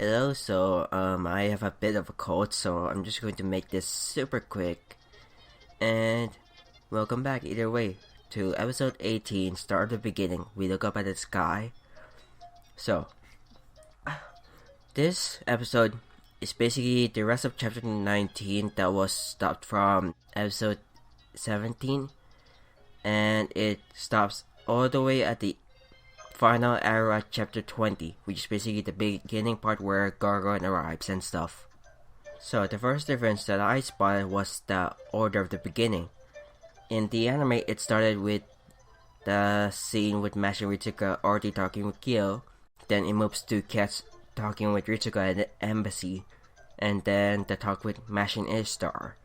Hello, I have a bit of a cold, so I'm just going to make this super quick. And welcome back either way to episode 18, Start of the Beginning. We look up at the sky. So, this episode is basically the rest of chapter 19 that was stopped from episode 17. And it stops all the way at the final arrow at chapter 20, which is basically the beginning part where Gargon arrives and stuff. So the first difference that I spotted was the order of the beginning. In the anime, it started with the scene with Mash and Ritsuka already talking with Gil, then it moves to Cats talking with Ritsuka at the embassy, and then the talk with Mash and Ishtar,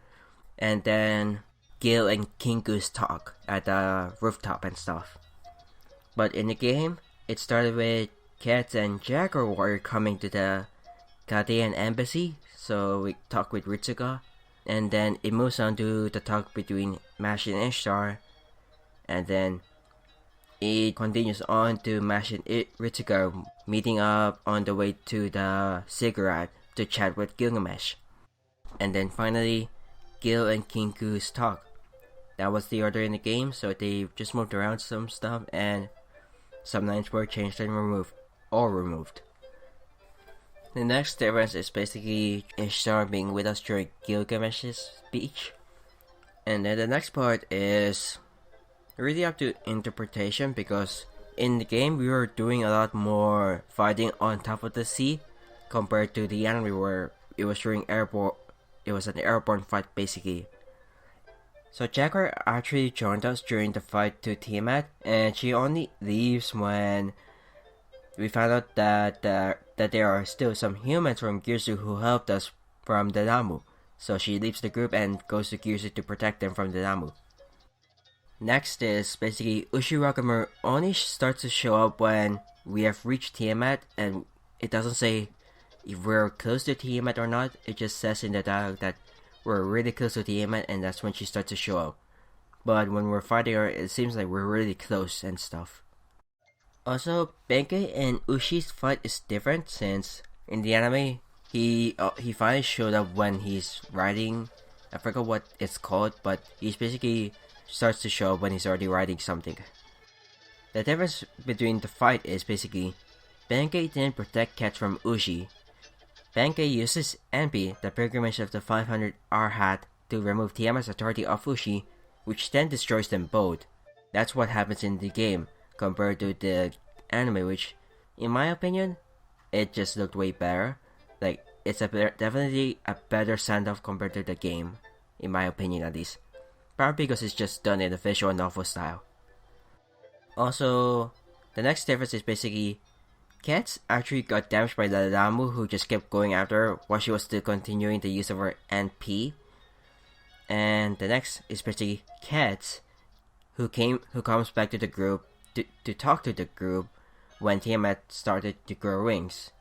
and then Gil and Kinku's talk at the rooftop and stuff. But in the game, it started with Cats and Jaguar Warrior coming to the Ghanaian embassy, so we talk with Ritsuka, and then it moves on to the talk between Mash and Ishtar, and then it continues on to Mash and Ritsuka meeting up on the way to the cigarette to chat with Gilgamesh. And then finally, Gil and Kinku's talk. That was the order in the game, so they just moved around some stuff, and some lines were changed and removed. The next difference is basically Ishtar being with us during Gilgamesh's speech. And then the next part is really up to interpretation, because in the game we were doing a lot more fighting on top of the sea compared to the anime where it was an airborne fight basically. So Jaguar actually joined us during the fight to Tiamat, and she only leaves when we found out that there are still some humans from Girsu who helped us from the Namu. So she leaves the group and goes to Girsu to protect them from the Namu. Next is basically Ushiragamu only starts to show up when we have reached Tiamat, and it doesn't say if we're close to Tiamat or not. It just says in the dialogue that we're really close to Tiamat, and that's when she starts to show up. But when we're fighting her, it seems like we're really close and stuff. Also, Benkei and Ushi's fight is different, since in the anime, he finally showed up when he's riding, I forgot what it's called, but he's basically starts to show up when he's already riding something. The difference between the fight is basically, Benkei didn't protect Cats from Ushi. Benkei uses Enpi, the pilgrimage of the 500 Arhat, to remove Tiamat's authority of Ushi, which then destroys them both. That's what happens in the game, compared to the anime, which, in my opinion, it just looked way better. Like, it's definitely a better send-off compared to the game, in my opinion at least. Probably because it's just done in a visual novel style. Also, the next difference is basically, Cats actually got damaged by the Lamu, who just kept going after her while she was still continuing the use of her NP. And the next is basically Cats, who comes back to the group to talk to the group when Tiamat started to grow wings.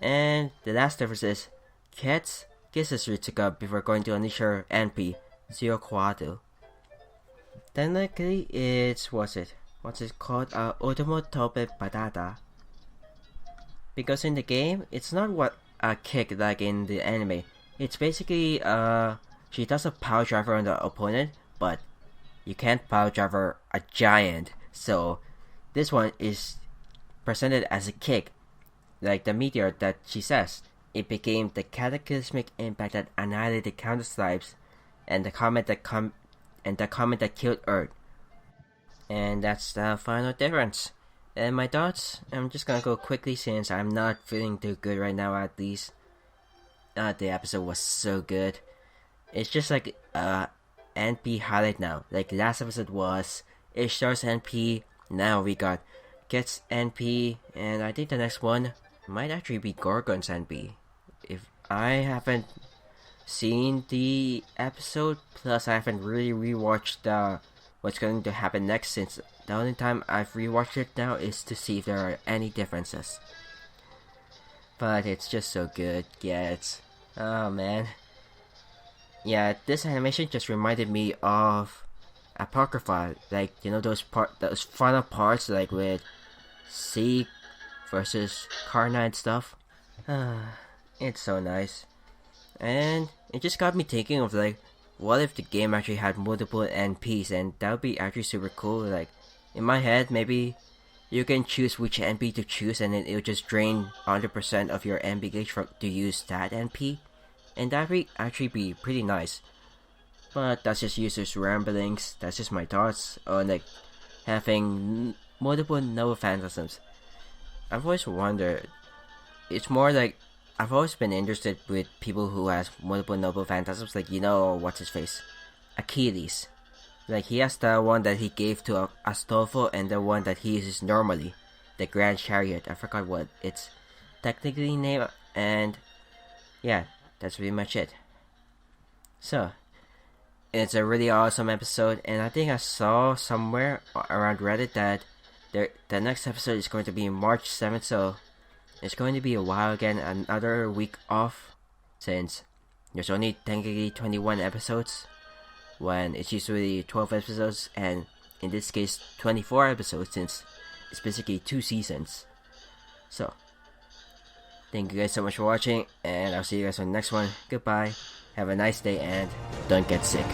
And the last difference is, Cats kisses Ritsuka before going to unleash her NP, Zero Quadro. Technically, what's it called? Otomo Tope Patata. Because in the game, it's not what a kick like in the anime. It's basically, she does a power driver on the opponent, but you can't power driver a giant. So, this one is presented as a kick, like the meteor that she says. It became the cataclysmic impact that annihilated countless lives, and the comet that killed Earth. And that's the final difference. And my thoughts, I'm just gonna go quickly since I'm not feeling too good right now at least. The episode was so good. It's just like NP highlight now. Like last episode was Ishtar's NP, now we got Get's NP, and I think the next one might actually be Gorgon's NP. If I haven't seen the episode, plus I haven't really rewatched what's going to happen next, since the only time I've rewatched it now is to see if there are any differences. But it's just so good. Oh man. Yeah, this animation just reminded me of Apocrypha, like, you know, those final parts, like with Seek versus Karna and stuff. It's so nice. And it just got me thinking of like, what if the game actually had multiple NPs, and that would be actually super cool. Like, in my head, maybe you can choose which NP to choose, and then it'll just drain 100% of your NP gauge to use that NP, and that would actually be pretty nice. But that's just users' ramblings. That's just my thoughts on like having multiple novel phantasms. I've always wondered. It's more like I've always been interested with people who has multiple noble phantasms. Like, what's his face, Achilles. Like, he has the one that he gave to Astolfo and the one that he uses normally, the Grand Chariot. I forgot what it's technically named, and yeah, that's pretty much it. So, it's a really awesome episode, and I think I saw somewhere around Reddit that the next episode is going to be March 7th, so it's going to be a while again, another week off, since there's only technically 21 episodes, when it's usually 12 episodes, and in this case 24 episodes, since it's basically 2 seasons. So, thank you guys so much for watching, and I'll see you guys on the next one. Goodbye, have a nice day, and don't get sick.